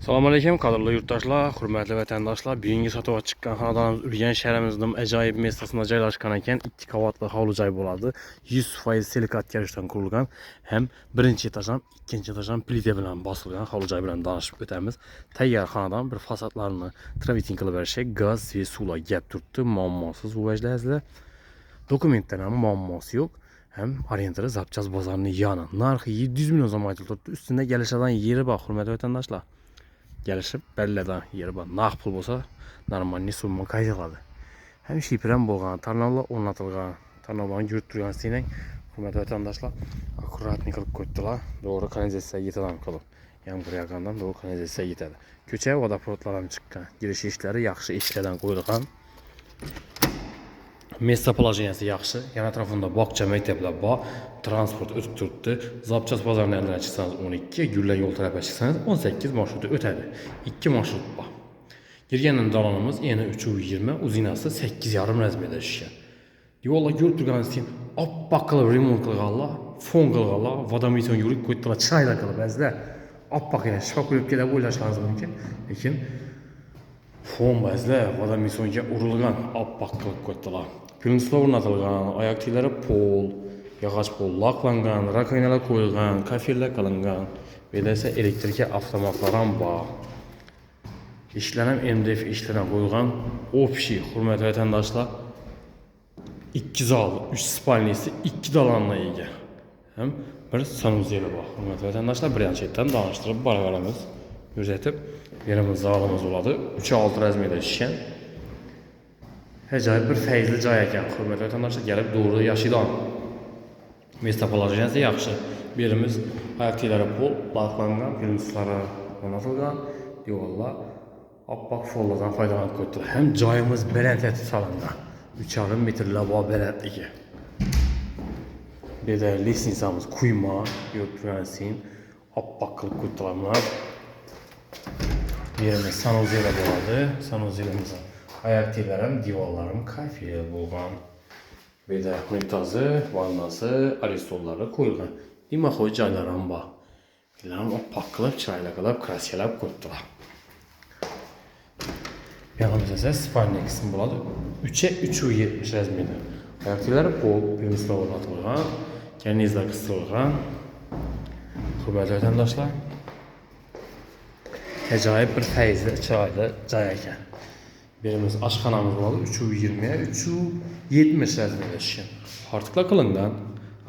Selamünaleyküm qadrlı yurttaşlar, hürmetli vatandaşlar. Bugünkü satığa çıkan xonadonimiz Urganch shahrimizning ajoyib mestasida joylashgan ekan. 2 qavatli hovli joy bo'ladi. 100% silikat karishdan qurilgan, ham birinchi etaj ham, ikkinchi etaj ham plita bilan bosilgan hovli joy bilan tanishib o'tamiz. Tayyor xonadon, bir fasadlarni travitin qilib berishak, gaz va suvlar gap turibdi, muammosiz uvajlaysizlar. Dokumentlar ham muammosi yo'q. Hem orientiri Zapchaz bozorning yoni. Narxi 700 milyon so'm aytilibdi. Ustida kelishadigan yeri bor, hurmatli vatandoshlar. Gelişip bellidan yeri var. Naq pul bo'lsa, normal summa qaytadi. Hem şifrem bo'lgan, tarnavlar o'rnatilgan, tarnavlarni yurib turgan sening hurmatli vatandoshlar, akkuratni qilib qo'ydilar. To'g'ri kanalizatsiya yetadi qilib. Yomg'ir yog'gandan to'g'ri kanalizatsiya yetadi. Ko'cha vodoprovodlar ham chiqqan. Girish eshiklari yaxshi eshiklardan qo'yilgan. Место положенияsi yaxshi. Yana atrofida bog'cha, maktablar bor. Transport o'tib turibdi. Zapchaz bozorining yandan chiqsangiz 12, Gullar yo'l tarafiga chiqsangiz 18 marshrut o'tadi. 2 marshrut bor. Girgandan dalonimiz eni 320, uzinasi 8,5 razmerda ishgan. Yo'lga yurib turganingizda oppoq qilib remont qilganlar, fon qilganlar, vodomison yurib qo'ydilar, chiroyli qilib bizlar. Oppoq yana shifo qo'yib kelib o'ylashingiz mumkin, lekin fon bizlar vodomisonga urilgan, oppoq qilib qo'ydilar. Printslar o'rnatilgan, oyoq tiklari pol, yog'och pol laklangan, rakovinalar qo'yilgan, kafellar qilingan, va esa elektrika avtomatlar ham bor. Ishlar ham MDF ishlardan qo'yilgan, общий hurmatli vatandoshlar. 2 zal, 3 spalnisi, 2 dalonga ega. Ham bir sanuzeli bor. Hurmatli vatandoshlar, birinchi chetdan tanishtirib boraveramiz. Ko'rsatib, yerimiz zalimiz bo'ladi. 3,6 razmerda ishgan. Ajoyib bir feyzli joy ekan. Hurmatli vatandoshlar, kelib to'g'ri yashaydigan. Место положенияsi yaxshi. Birimiz oyoq tiklari pol, balkondan printlari o'rnatilgan, devorlar oppoq follardan foydalanib qo'ydilar. Ham joyimiz balandga solingan. 3,5 metrlar bor balandligi. Beda lestnitsamiz quyma, yurib turgansin, oppoq qilib qo'ydilar. Yerimiz sanuzellar bo'ladi. Sanuzelimiz oyoq tiklari ham, devorlari ham kafe bo'lgan. Beda unitazi, vannasi, aristollari qo'yilgan. Nima-qo'y joylar ham bor. Ularni oppoq qilib, chiroyli qilib, kraskilab qo'ydilar. Yanımızda ise spalniya qismi bo'ladi. 3'e 3,70 razmerda. Oyoq tiklari pol, printslar o'rnatilgan, karnizlar qistilgan. Hurmatli vatandoshlar, ajoyib bir feyzli, chiroyli joy ekan. Birimiz oshxonamiz bo'ladi, 3,20, 3,70 razmerda ishgan. Hortiqlar qilingan.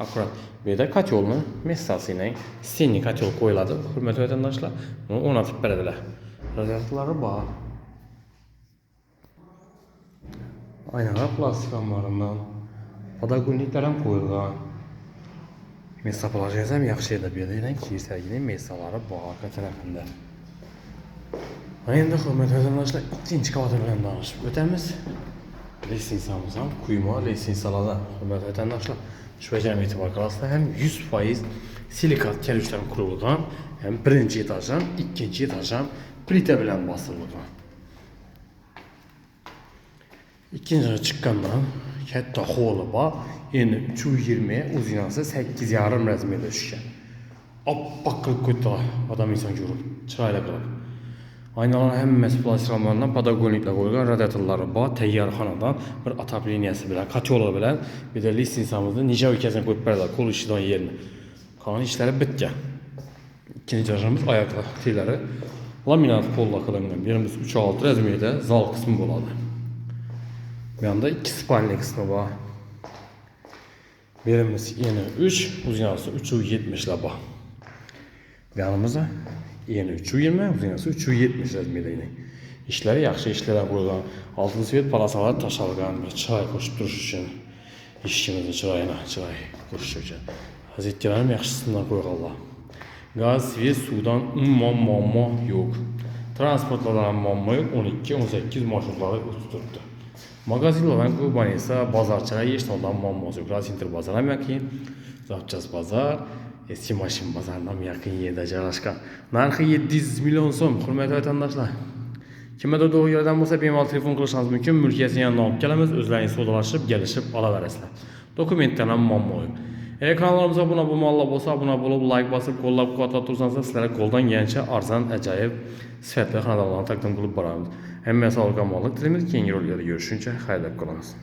Akkurat bu yerda kotyolni messasining stenni kotyol qo'yiladi. Hurmatli vatandoshlar, buni o'rnatib beradilar. Radiatorlari bor. Aynalar plastik omlaridan, podokонниклар ham qo'yilgan. Место положенияsi ham yaxshi edi. Bu yerda kiysagining messalari bor orqa tarafida. Endi hurmatli vatandoshlar, ikkinchi qavat bilan tanishib o'tamiz. Lestnitsamiz ham quyma lestnitsalarda. Hurmatli vatandoshlar, shularga ham e'tibor qilasizlar. Ham 100% silikat karishdan qurilgan, ham birinchi etaj ham, ikkinchi etaj ham plita bilan bosilgan. İkinci çıkkandan katta hovli bor. Endi 3,20, uzinasi 8,5 razmerda ishgan. Oppoq qilib qo'ydilar, odam inson ko'rib, chiroyli qilib. Aynalar hammasi plastik omlardan podokонниклар qo'yilgan, radiatorlari bor, tayyor xonadon, bir otopleniyasi bilan, kotyoli bilan, bir de lestnitsamizni necha o'tkazib qo'yib berdilar, qo'l ishidan yerini. Qolgan ishlari bitgan. İkinci etajimiz oyoq tiklari laminat polla qilingan. Birimiz 3,6 razmerda zal qismi bo'ladi. Bir yanda 2 spalniya qismi bor. Birimiz eni 3, uzinasi 3,70lar bor. Bir yanımızda eni 3,20, uzinasi 3,70 razmerda. İşleri yaxshi, ishlardan qo'yilgan. Oltin svet palasalar tashalgan, bir chiroy qo'shib turish uchun. Ishchimizni chiroyini qo'shish uchun. Hazitlar ham yaxshisidan qo'yganlar. Gaz va suvdan muammo yo'q. Transportlardan ham muammo yo'q. 12-18 marshrutlar o'tib turibdi. Magazinlardan ko'pani esa bozorchalar eshitoldan muammosi yo'q. Rasinter bozor ham yaqin, Zapchaz bozor, eski mashin bozoridan ham yaqin yerda joylashgan. Narxi 700 million so'm, hurmatli vatandoshlar. Kimdir doğru yerdan bo'lsa, bemalol telefon qilishingiz mumkin. Mulkiyatini yandan olib kelamiz, o'zlaringiz savdolashib, kelishib olaverasizlar. Dokumentdan ham muammo yo'q. Eğer kanalımıza abunə olmalı olsa, abunə olub, like basıb, qollab, quvvatlab dursanızsa sizlərə qoldan gələcək arzan, əcayib, sifətli xanadallarını təqdim qılıb baramız. Həmmə sağlık, amanlıq diləmiz ki, yeni rollarda görüşüncə xeyirlə qalınız.